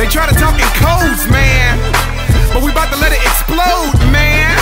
They try to talk in codes, man, but we about to let it explode, man.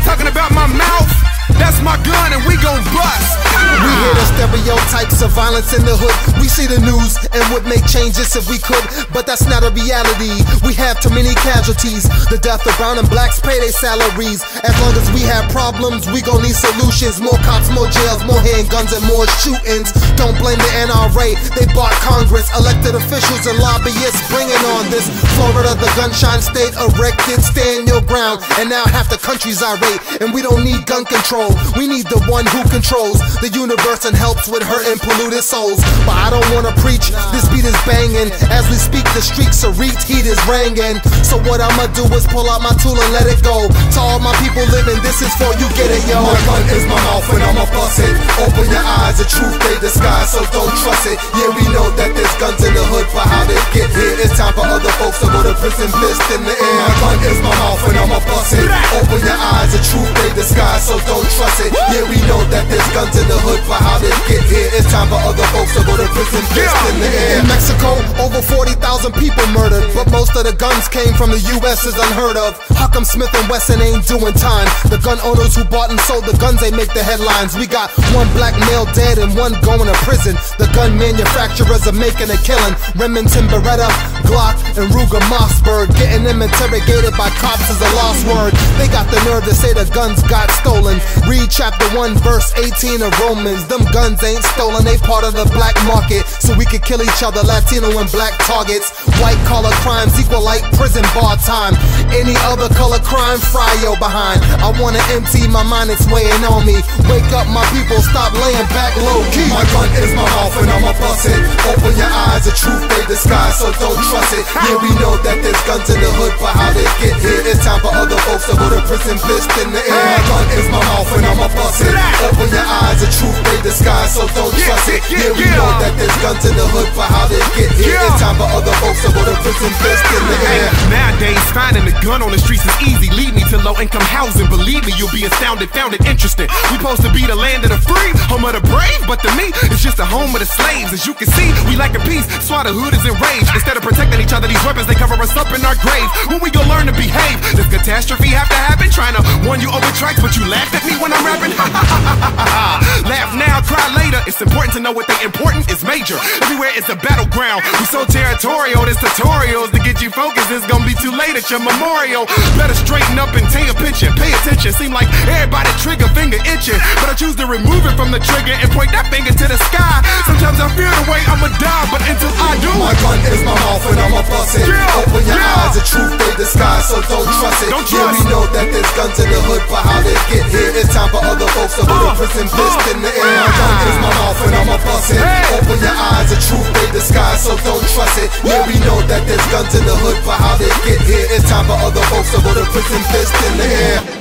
Talking about my mouth, that's my gun and we gon' bust. We hear the stereotypes of violence in the hood. We see the news and would make changes if we could, but that's not a reality. We have too many casualties. The death of brown and blacks pay their salaries. As long as we have problems, we gon' need solutions. More cops, more jails, more handguns and more shootings. Don't blame the NRA, they bought Congress. Elected officials and lobbyists bringing on this. Florida, the gunshine state, erected, stand your ground. And now half the country's irate, and we don't need gun control. We need the one who controls the universe and helps with hurting polluted souls. But I don't wanna preach, this beat is banging. As we speak, the streets are reach, heat is ringing. So what I'ma do is pull out my tool and let it go. To all my people living, this is for you, get it, yo. My gun is my mouth and I'ma bust it. Open your eyes, the truth they disguise, so don't trust it. Yeah, we know that there's guns in the hood, but how they get here, it's time for other folks to go to prison, fist in the air. My gun is my mouth and I'ma bust it. Open your eyes, the truth they disguise, so don't trust it. Yeah, we know that there's guns in the hood, but how they get here, it's time for other folks to go to prison, fist in the air. In Mexico, over 40,000 people murdered, but most of the guns came from the US is unheard of. How come Smith & Wesson ain't doing time? The gun owners who bought and sold the guns, they make the headlines. We got one black male dead and one going to prison. The gun manufacturers are making a killing. Remington, Beretta, Glock, and Ruger Mossberg. Getting them interrogated by cops is a lost word. They got the nerve to say the guns got stolen. Read chapter 1 verse 18 of Romans. Them guns ain't stolen, they part of the black market, so we could kill each other, Latino and black targets. White collar crimes equal like prison bar time. Any other color crime, fry your behind. I wanna empty my mind, it's weighing on me. Wake up my people, stop laying back low key. My gun is my mouth and I'ma bust it. Open your eyes, the truth they disguise, so don't trust it. Yeah, we know that there's guns in the hood, but how they get here, it's time for other folks to go to prison, fist in the air. My gun is my mouth and I'ma bust it. Open your eyes, the truth they disguise, so don't trust it. Yeah, we know that there's guns in the hood, but how they get here, it's time for other folks to go to prison, fist in the air. Nowadays, finding a gun on the streets is easy. Lead me to low-income housing. Believe me, you'll be astounded, found it interesting. We supposed to be the land of the free, home of the brave, but to me, it's just the home of the slaves. As you can see, we like a peace, so why the hood is enraged. Instead of protecting each other, these weapons, they cover us up in our grave. When we gon' learn to behave? Does catastrophe have to happen? Trying to warn you over tracks, but you laughed at me when I'm rapping? Laugh now, cry later. It's important to know what they important is major. Everywhere is a battleground. We so territorial, there's tutorials to get you focused. It's gonna be too late at your memorial. Better straighten up and take a picture. Pay attention. Seem like everybody trigger finger itching, but I choose to remove it from the trigger and point that finger to the sky. Sometimes I fear the way I'ma die, but until I do, my gun is my mouth and I'ma bust it. Open your eyes, the truth they disguise, so don't trust it. Yeah, we know that there's guns in the hood, but how they get here, it's time for other folks to go to prison, fist in the air. My gun is my mouth and I'ma bust it. Open your eyes, the truth they disguise, so don't trust it. Yeah, we know that there's guns in the hood, but how they get here, it's time for other folks to go to prison, fist in the air.